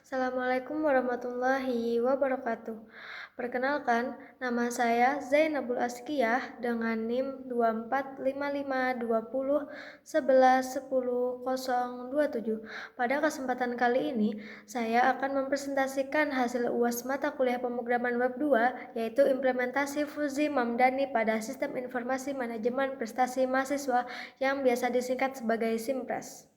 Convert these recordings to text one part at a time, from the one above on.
Assalamualaikum warahmatullahi wabarakatuh. Perkenalkan, nama saya Zainabul Askiyah dengan NIM 245520111027. Pada kesempatan kali ini, saya akan mempresentasikan hasil UAS mata kuliah pemrograman web 2, yaitu implementasi Fuzi Mamdani pada Sistem Informasi Manajemen Prestasi Mahasiswa yang biasa disingkat sebagai SIMPRES.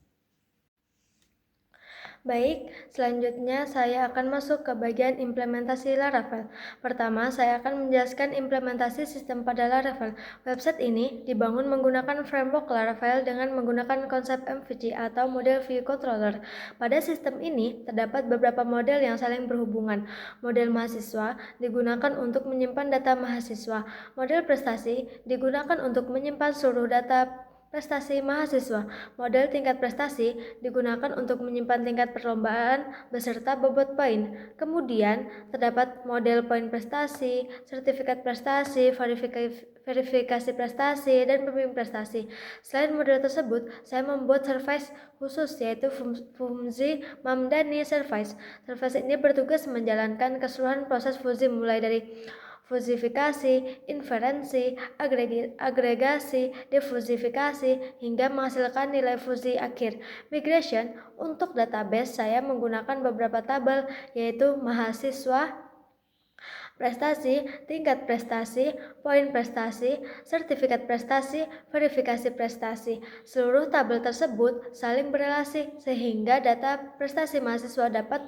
Baik, selanjutnya saya akan masuk ke bagian implementasi Laravel. Pertama, saya akan menjelaskan implementasi sistem pada Laravel. Website ini dibangun menggunakan framework Laravel dengan menggunakan konsep MVC atau Model View Controller. Pada sistem ini, terdapat beberapa model yang saling berhubungan. Model mahasiswa digunakan untuk menyimpan data mahasiswa. Model prestasi digunakan untuk menyimpan seluruh data prestasi mahasiswa. Model tingkat prestasi digunakan untuk menyimpan tingkat perlombaan beserta bobot poin. Kemudian, terdapat model poin prestasi, sertifikat prestasi, verifikasi prestasi, dan pembimbing prestasi. Selain model tersebut, saya membuat service khusus yaitu Fuzi Mamdani Service. Service ini bertugas menjalankan keseluruhan proses Fuzi mulai dari fusifikasi, inferensi, agregasi, difusifikasi, hingga menghasilkan nilai fusi akhir. Migration, untuk database saya menggunakan beberapa tabel, yaitu mahasiswa, prestasi, tingkat prestasi, poin prestasi, sertifikat prestasi, verifikasi prestasi. Seluruh tabel tersebut saling berelasi sehingga data prestasi mahasiswa dapat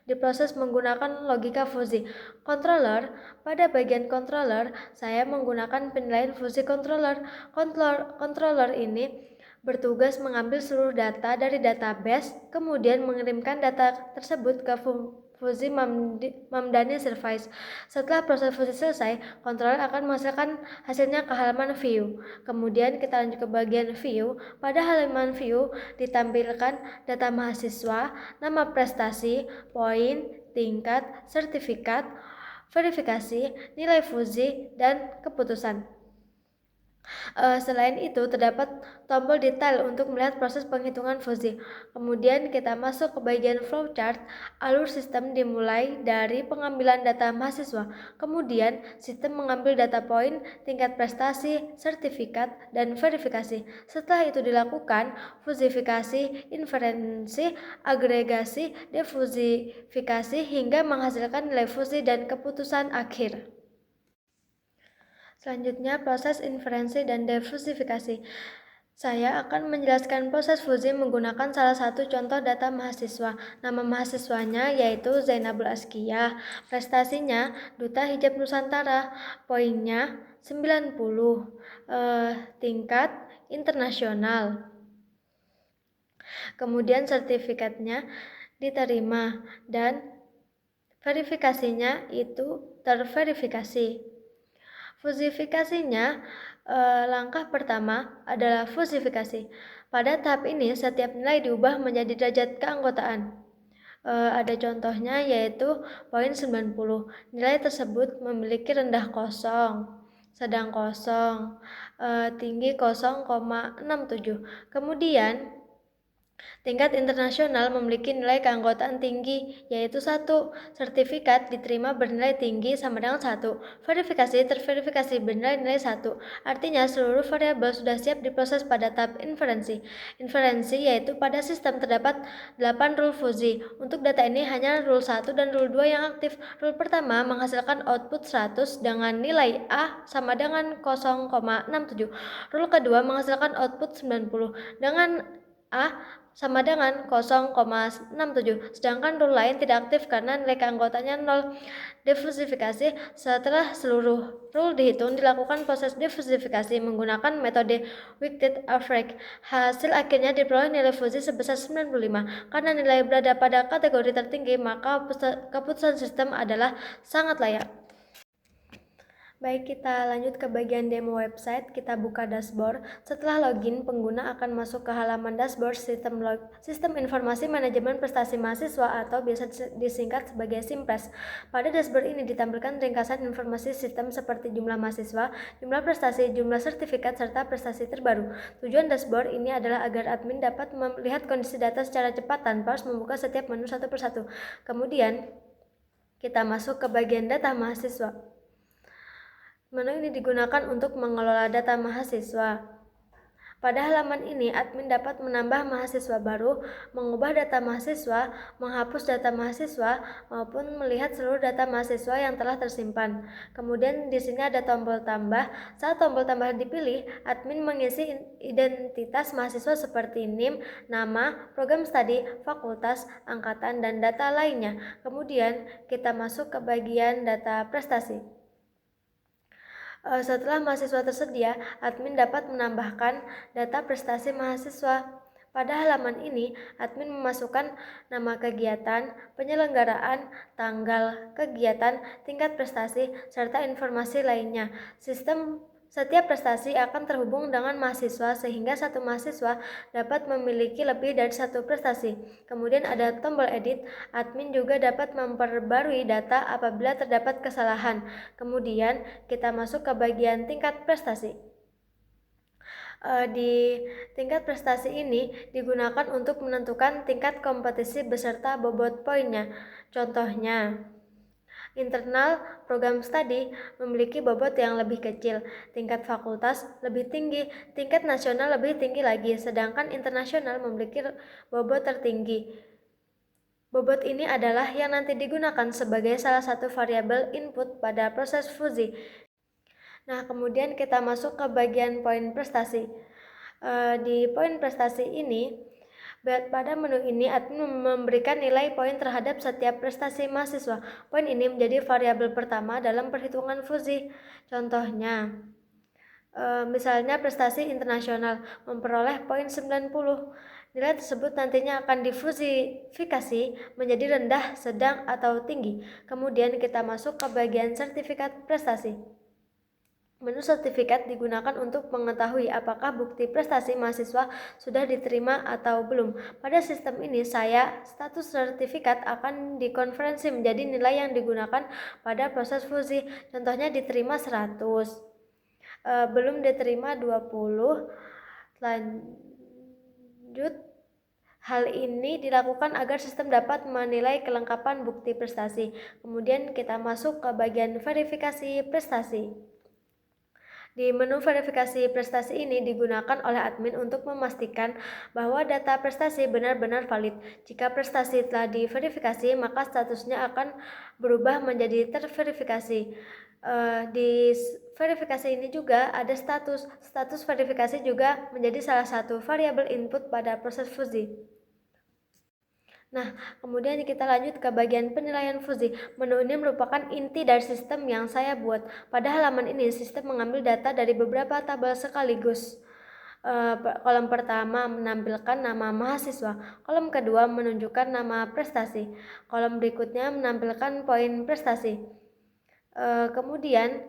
diproses menggunakan logika fusi. Controller, pada bagian controller saya menggunakan penilaian fusi controller. Controller ini bertugas mengambil seluruh data dari database, kemudian mengirimkan data tersebut ke Fuzi Mamdani Service. Setelah proses fusi selesai, controller akan menghasilkan hasilnya ke halaman view. Kemudian kita lanjut ke bagian view. Pada halaman view ditampilkan data mahasiswa, nama prestasi, poin, tingkat, sertifikat, verifikasi, nilai fusi, dan keputusan. Selain itu, terdapat tombol detail untuk melihat proses penghitungan fusi. Kemudian kita masuk ke bagian flowchart. Alur sistem dimulai dari pengambilan data mahasiswa. Kemudian, sistem mengambil data poin, tingkat prestasi, sertifikat, dan verifikasi. Setelah itu dilakukan fusifikasi, inferensi, agregasi, difusifikasi, hingga menghasilkan nilai fusi dan keputusan akhir. Selanjutnya, proses inferensi dan diversifikasi. Saya akan menjelaskan proses fusi menggunakan salah satu contoh data mahasiswa. Nama mahasiswanya yaitu Zainabul Askiyah. Prestasinya Duta Hijab Nusantara. Poinnya 90. Tingkat internasional. Kemudian sertifikatnya diterima dan verifikasinya itu terverifikasi. Fusifikasinya, langkah pertama adalah fusifikasi. Pada tahap ini, setiap nilai diubah menjadi derajat keanggotaan. Ada contohnya yaitu poin 90. Nilai tersebut memiliki rendah kosong, sedang kosong, tinggi 0,67. Kemudian, tingkat internasional memiliki nilai keanggotaan tinggi, yaitu 1. Sertifikat diterima bernilai tinggi sama dengan 1. Verifikasi terverifikasi bernilai 1. Artinya seluruh variabel sudah siap diproses pada tahap inferensi. Inferensi yaitu pada sistem terdapat 8 rule fusi. Untuk data ini hanya rule 1 dan rule 2 yang aktif. Rule pertama menghasilkan output 100 dengan nilai A sama dengan 0,67. Rule kedua menghasilkan output 90 dengan A sama dengan 0,67, sedangkan rule lain tidak aktif karena nilai keanggotaannya 0. Diversifikasi, setelah seluruh rule dihitung, dilakukan proses diversifikasi menggunakan metode weighted average. Hasil akhirnya diperoleh nilai fusi sebesar 95. Karena nilai berada pada kategori tertinggi, maka keputusan sistem adalah sangat layak. Baik, kita lanjut ke bagian demo website. Kita buka dashboard. Setelah login, pengguna akan masuk ke halaman dashboard Sistem Informasi Manajemen Prestasi Mahasiswa atau biasa disingkat sebagai SIMPRES. Pada dashboard ini ditampilkan ringkasan informasi sistem seperti jumlah mahasiswa, jumlah prestasi, jumlah sertifikat, serta prestasi terbaru. Tujuan dashboard ini adalah agar admin dapat melihat kondisi data secara cepat tanpa harus membuka setiap menu satu persatu. Kemudian, kita masuk ke bagian data mahasiswa. Menu ini digunakan untuk mengelola data mahasiswa. Pada halaman ini, admin dapat menambah mahasiswa baru, mengubah data mahasiswa, menghapus data mahasiswa, maupun melihat seluruh data mahasiswa yang telah tersimpan. Kemudian di sini ada tombol tambah. Saat tombol tambah dipilih, admin mengisi identitas mahasiswa seperti NIM, nama, program studi, fakultas, angkatan, dan data lainnya. Kemudian kita masuk ke bagian data prestasi. Setelah mahasiswa tersedia, admin dapat menambahkan data prestasi mahasiswa. Pada halaman ini, admin memasukkan nama kegiatan, penyelenggaraan, tanggal kegiatan, tingkat prestasi, serta informasi lainnya. Setiap prestasi akan terhubung dengan mahasiswa sehingga satu mahasiswa dapat memiliki lebih dari satu prestasi. Kemudian ada tombol edit. Admin juga dapat memperbarui data apabila terdapat kesalahan. Kemudian kita masuk ke bagian tingkat prestasi. Di tingkat prestasi ini digunakan untuk menentukan tingkat kompetisi beserta bobot poinnya. Contohnya, internal program studi memiliki bobot yang lebih kecil, tingkat fakultas lebih tinggi, tingkat nasional lebih tinggi lagi, sedangkan internasional memiliki bobot tertinggi. Bobot ini adalah yang nanti digunakan sebagai salah satu variabel input pada proses fusi. Nah, kemudian kita masuk ke bagian poin prestasi. Di poin prestasi ini, pada menu ini admin memberikan nilai poin terhadap setiap prestasi mahasiswa. Poin ini menjadi variabel pertama dalam perhitungan fusi. Contohnya, misalnya prestasi internasional memperoleh poin 90. Nilai tersebut nantinya akan difusifikasi menjadi rendah, sedang, atau tinggi. Kemudian kita masuk ke bagian sertifikat prestasi. Menu sertifikat digunakan untuk mengetahui apakah bukti prestasi mahasiswa sudah diterima atau belum. Pada sistem ini, status sertifikat akan dikonversi menjadi nilai yang digunakan pada proses fusi. Contohnya diterima 100, belum diterima 20. Lanjut, hal ini dilakukan agar sistem dapat menilai kelengkapan bukti prestasi. Kemudian kita masuk ke bagian verifikasi prestasi. Di menu verifikasi prestasi ini digunakan oleh admin untuk memastikan bahwa data prestasi benar-benar valid. Jika prestasi telah diverifikasi, maka statusnya akan berubah menjadi terverifikasi. Di verifikasi ini juga ada status. Status verifikasi juga menjadi salah satu variabel input pada proses fusi. Nah, kemudian kita lanjut ke bagian penilaian fusi. Menu ini merupakan inti dari sistem yang saya buat. Pada halaman ini, sistem mengambil data dari beberapa tabel sekaligus. Kolom pertama menampilkan nama mahasiswa, kolom kedua menunjukkan nama prestasi, kolom berikutnya menampilkan poin prestasi. Kemudian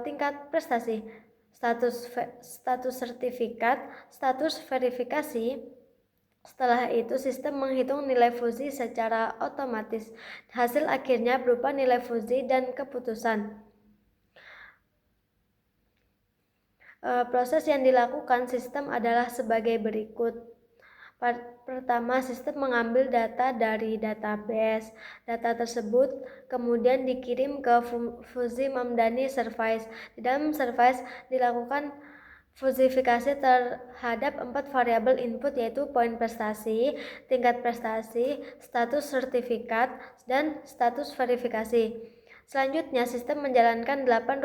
tingkat prestasi, status sertifikat, status verifikasi. Setelah itu, sistem menghitung nilai fusi secara otomatis. Hasil akhirnya berupa nilai fusi dan keputusan. Proses yang dilakukan sistem adalah sebagai berikut. Pertama, sistem mengambil data dari database. Data tersebut kemudian dikirim ke fusi Mamdani service. Di dalam service dilakukan fusifikasi terhadap 4 variabel input, yaitu poin prestasi, tingkat prestasi, status sertifikat, dan status verifikasi. Selanjutnya, sistem menjalankan 8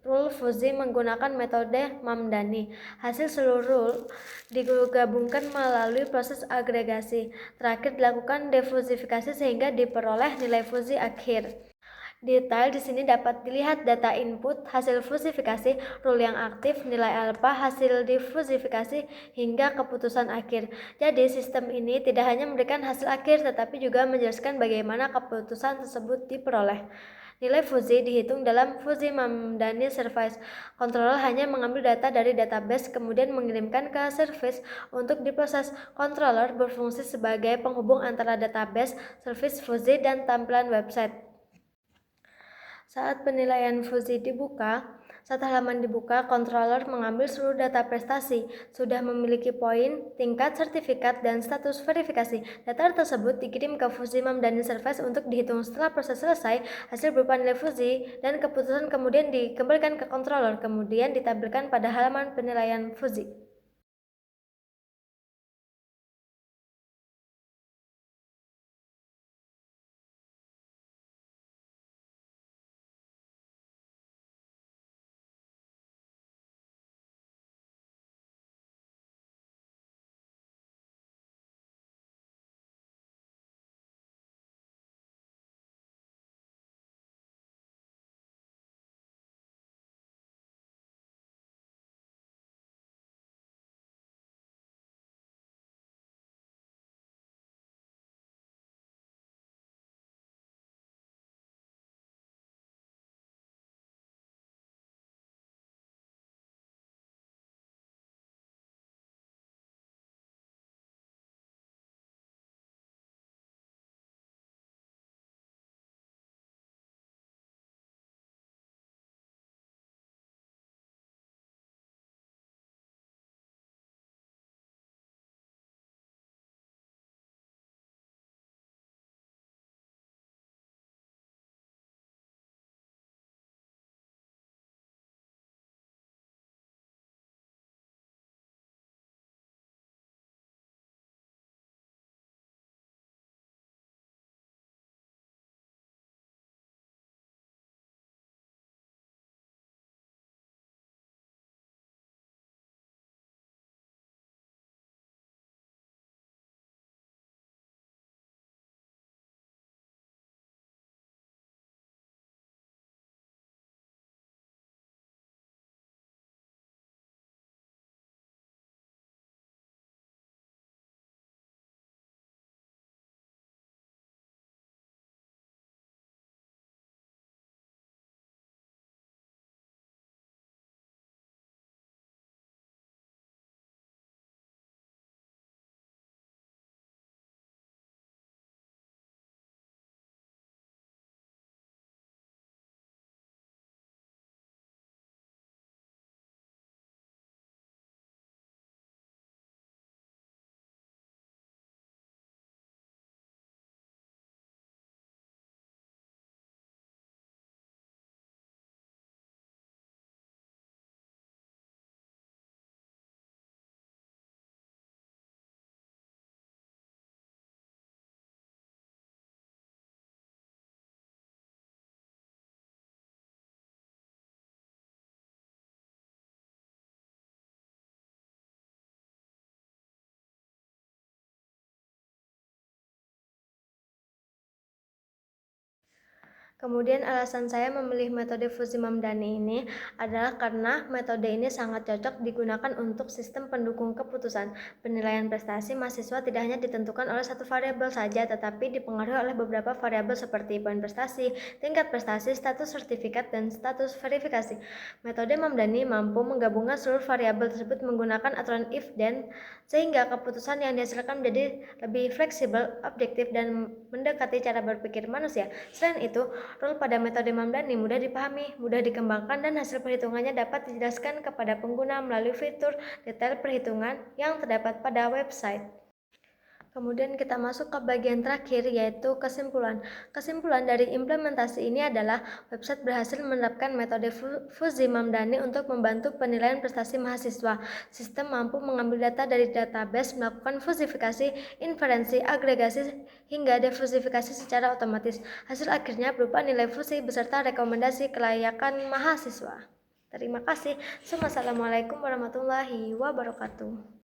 rule fusi menggunakan metode Mamdani. Hasil seluruh rule digabungkan melalui proses agregasi. Terakhir dilakukan defusifikasi sehingga diperoleh nilai fusi akhir. Detail di sini dapat dilihat data input, hasil fusifikasi, rule yang aktif, nilai alpha, hasil difusifikasi, hingga keputusan akhir. Jadi sistem ini tidak hanya memberikan hasil akhir tetapi juga menjelaskan bagaimana keputusan tersebut diperoleh. Nilai Fuzzy dihitung dalam Fuzzy Mamdani Service. Controller hanya mengambil data dari database kemudian mengirimkan ke service untuk diproses. Controller berfungsi sebagai penghubung antara database, service Fuzzy, dan tampilan website. Saat halaman dibuka, controller mengambil seluruh data prestasi, sudah memiliki poin, tingkat, sertifikat, dan status verifikasi. Data tersebut dikirim ke Fuzzy Mamdani Service untuk dihitung. Setelah proses selesai, hasil berupa nilai Fuzzy dan keputusan kemudian dikembalikan ke controller, kemudian ditampilkan pada halaman penilaian Fuzzy. Kemudian alasan saya memilih metode Fuzzy Mamdani ini adalah karena metode ini sangat cocok digunakan untuk sistem pendukung keputusan. Penilaian prestasi mahasiswa tidak hanya ditentukan oleh satu variabel saja, tetapi dipengaruhi oleh beberapa variabel seperti poin prestasi, tingkat prestasi, status sertifikat, dan status verifikasi. Metode Mamdani mampu menggabungkan seluruh variabel tersebut menggunakan aturan if then, sehingga keputusan yang dihasilkan menjadi lebih fleksibel, objektif, dan mendekati cara berpikir manusia. Selain itu, rule pada metode Mamdani mudah dipahami, mudah dikembangkan, dan hasil perhitungannya dapat dijelaskan kepada pengguna melalui fitur detail perhitungan yang terdapat pada website. Kemudian kita masuk ke bagian terakhir, yaitu kesimpulan. Kesimpulan dari implementasi ini adalah website berhasil menerapkan metode Fuzzy Mamdani untuk membantu penilaian prestasi mahasiswa. Sistem mampu mengambil data dari database, melakukan fusifikasi, inferensi, agregasi, hingga defusifikasi secara otomatis. Hasil akhirnya berupa nilai Fuzzy beserta rekomendasi kelayakan mahasiswa. Terima kasih. Wassalamualaikum warahmatullahi wabarakatuh.